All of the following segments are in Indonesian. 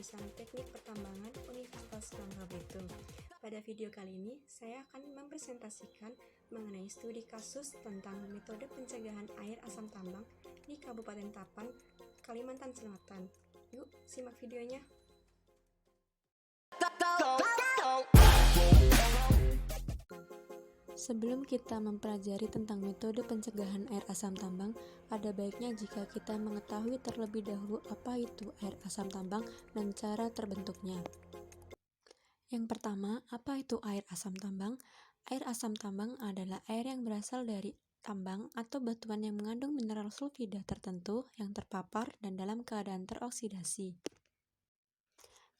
jurusan Teknik Pertambangan Universitas Bangka Belitung. Pada video kali ini, saya akan mempresentasikan mengenai studi kasus tentang metode pencegahan air asam tambang di Kabupaten Tapan, Kalimantan Selatan. Yuk, simak videonya. Sebelum kita mempelajari tentang metode pencegahan air asam tambang, ada baiknya jika kita mengetahui terlebih dahulu apa itu air asam tambang dan cara terbentuknya. Yang pertama, apa itu air asam tambang? Air asam tambang adalah air yang berasal dari tambang atau batuan yang mengandung mineral sulfida tertentu yang terpapar dan dalam keadaan teroksidasi.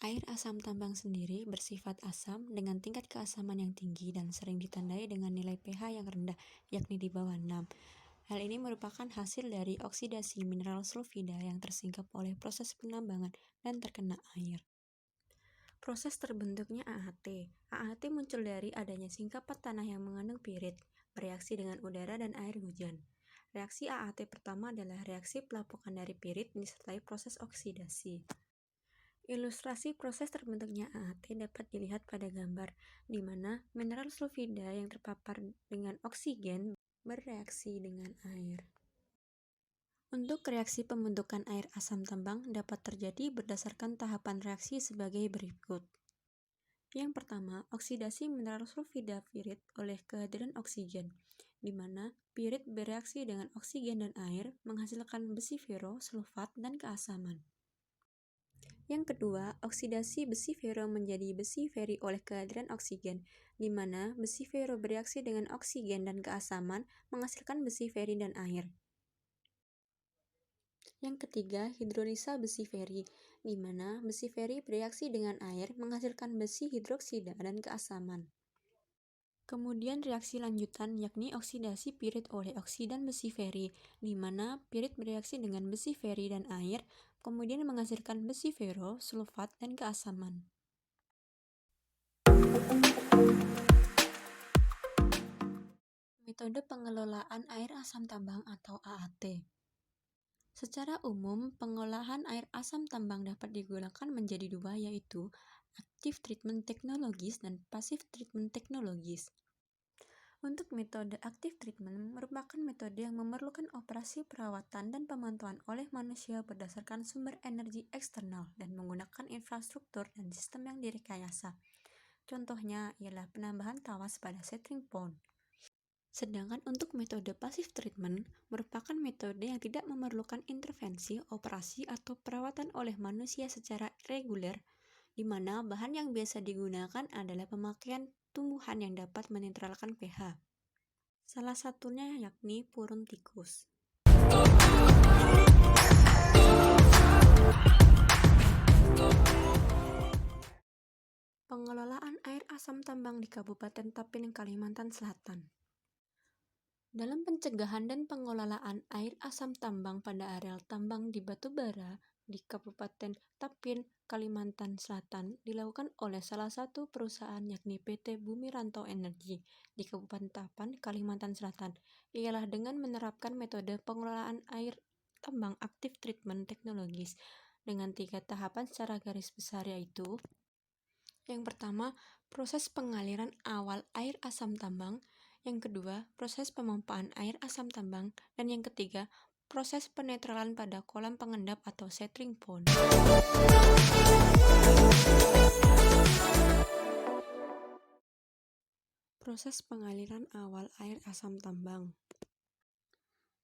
Air asam tambang sendiri bersifat asam dengan tingkat keasaman yang tinggi dan sering ditandai dengan nilai pH yang rendah, yakni di bawah 6. Hal ini merupakan hasil dari oksidasi mineral sulfida yang tersingkap oleh proses penambangan dan terkena air. Proses terbentuknya AAT. AAT muncul dari adanya singkapan tanah yang mengandung pirit, bereaksi dengan udara dan air hujan. Reaksi AAT pertama adalah reaksi pelapukan dari pirit disertai proses oksidasi. Ilustrasi proses terbentuknya AAT dapat dilihat pada gambar, di mana mineral sulfida yang terpapar dengan oksigen bereaksi dengan air. Untuk reaksi pembentukan air asam tambang dapat terjadi berdasarkan tahapan reaksi sebagai berikut. Yang pertama, oksidasi mineral sulfida pirit oleh kehadiran oksigen, di mana pirit bereaksi dengan oksigen dan air menghasilkan besi fero, sulfat, dan keasaman. Yang kedua, oksidasi besi fero menjadi besi feri oleh kehadiran oksigen, di mana besi fero bereaksi dengan oksigen dan keasaman menghasilkan besi feri dan air. Yang ketiga, hidrolisa besi feri, di mana besi feri bereaksi dengan air menghasilkan besi hidroksida dan keasaman. Kemudian reaksi lanjutan yakni oksidasi pirit oleh oksidan besi feri, di mana pirit bereaksi dengan besi feri dan air, kemudian menghasilkan besi fero, sulfat, dan keasaman. Metode pengelolaan air asam tambang atau AAT. Secara umum, pengolahan air asam tambang dapat digunakan menjadi dua, yaitu active treatment technologies dan passive treatment technologies. Untuk metode active treatment merupakan metode yang memerlukan operasi perawatan dan pemantauan oleh manusia berdasarkan sumber energi eksternal dan menggunakan infrastruktur dan sistem yang direkayasa. Contohnya ialah penambahan tawas pada setting pond. Sedangkan untuk metode passive treatment merupakan metode yang tidak memerlukan intervensi, operasi, atau perawatan oleh manusia secara reguler, di mana bahan yang biasa digunakan adalah pemakaian tumbuhan yang dapat menetralkan pH. Salah satunya yakni purun tikus. Pengelolaan air asam tambang di Kabupaten Tapin, Kalimantan Selatan. Dalam pencegahan dan pengelolaan air asam tambang pada areal tambang di batubara di Kabupaten Tapin, Kalimantan Selatan dilakukan oleh salah satu perusahaan yakni PT Bumi Rantau Energi di Kabupaten Tapan, Kalimantan Selatan, ialah dengan menerapkan metode pengelolaan air tambang active treatment technologies dengan 3 tahapan secara garis besar, yaitu yang pertama, proses pengaliran awal air asam tambang. Yang kedua, proses pemompaan air asam tambang. Dan yang ketiga, proses penetralan pada kolam pengendap atau setting pond. Proses pengaliran awal air asam tambang.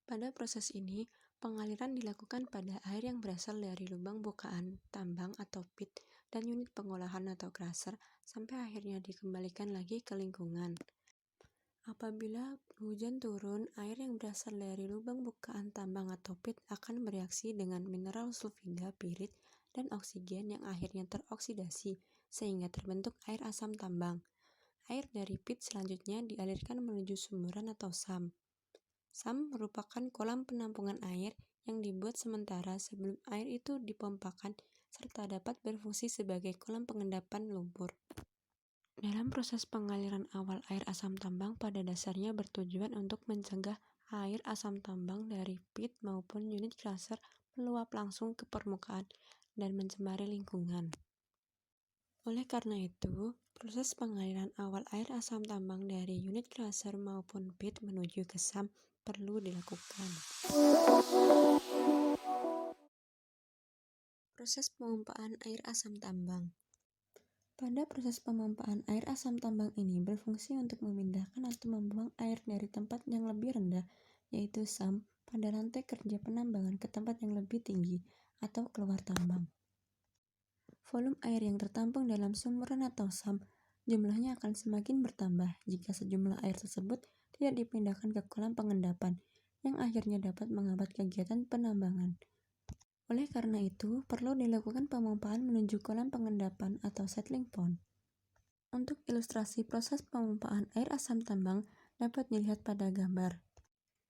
Pada proses ini, pengaliran dilakukan pada air yang berasal dari lubang bukaan, tambang atau pit, dan unit pengolahan atau crusher, sampai akhirnya dikembalikan lagi ke lingkungan. Apabila hujan turun, air yang berasal dari lubang bukaan tambang atau pit akan bereaksi dengan mineral sulfida, pirit, dan oksigen yang akhirnya teroksidasi, sehingga terbentuk air asam tambang. Air dari pit selanjutnya dialirkan menuju sumuran atau SAM. SAM merupakan kolam penampungan air yang dibuat sementara sebelum air itu dipompakan serta dapat berfungsi sebagai kolam pengendapan lumpur. Dalam proses pengaliran awal air asam tambang pada dasarnya bertujuan untuk mencegah air asam tambang dari pit maupun unit crusher meluap langsung ke permukaan dan mencemari lingkungan. Oleh karena itu, proses pengaliran awal air asam tambang dari unit crusher maupun pit menuju ke SAM perlu dilakukan. Proses pemompaan air asam tambang. Pada proses pemompaan air asam tambang ini berfungsi untuk memindahkan atau membuang air dari tempat yang lebih rendah, yaitu SAM, pada rantai kerja penambangan ke tempat yang lebih tinggi atau keluar tambang. Volume air yang tertampung dalam sumuran atau SAM jumlahnya akan semakin bertambah jika sejumlah air tersebut tidak dipindahkan ke kolam pengendapan, yang akhirnya dapat menghambat kegiatan penambangan. Oleh karena itu, perlu dilakukan pemompaan menuju kolam pengendapan atau settling pond. Untuk ilustrasi proses pemompaan air asam tambang dapat dilihat pada gambar,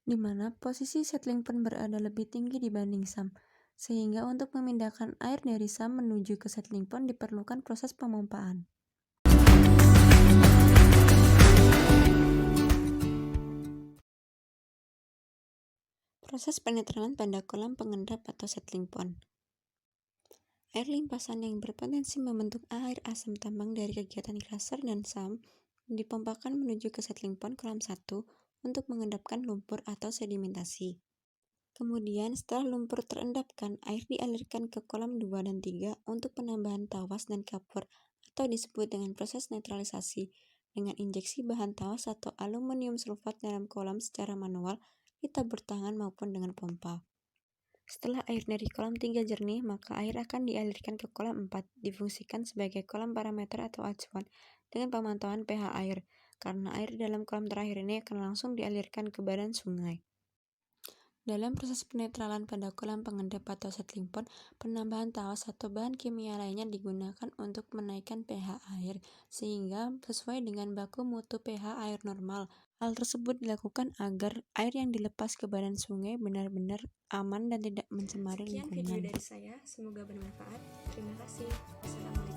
di mana posisi settling pond berada lebih tinggi dibanding SAM, sehingga untuk memindahkan air dari SAM menuju ke settling pond diperlukan proses pemompaan. Proses penetralan pada kolam pengendap atau settling pond. Air limpasan yang berpotensi membentuk air asam tambang dari kegiatan crusher dan SAM dipompakan menuju ke settling pond kolam 1 untuk mengendapkan lumpur atau sedimentasi. Kemudian setelah lumpur terendapkan, air dialirkan ke kolam 2 dan 3 untuk penambahan tawas dan kapur atau disebut dengan proses netralisasi dengan injeksi bahan tawas atau aluminium sulfat dalam kolam secara manual, ditabur tangan maupun dengan pompa. Setelah air dari kolam 3 jernih, maka air akan dialirkan ke kolam 4, difungsikan sebagai kolam parameter atau acuan dengan pemantauan pH air, karena air di dalam kolam terakhir ini akan langsung dialirkan ke badan sungai. Dalam proses penetralan pada kolam pengendap atau settling pond, penambahan tawas atau bahan kimia lainnya digunakan untuk menaikkan pH air, sehingga sesuai dengan baku mutu pH air normal. Hal tersebut dilakukan agar air yang dilepas ke badan sungai benar-benar aman dan tidak mencemari lingkungan. Sekian video dari saya, semoga bermanfaat. Terima kasih. Wassalamualaikum.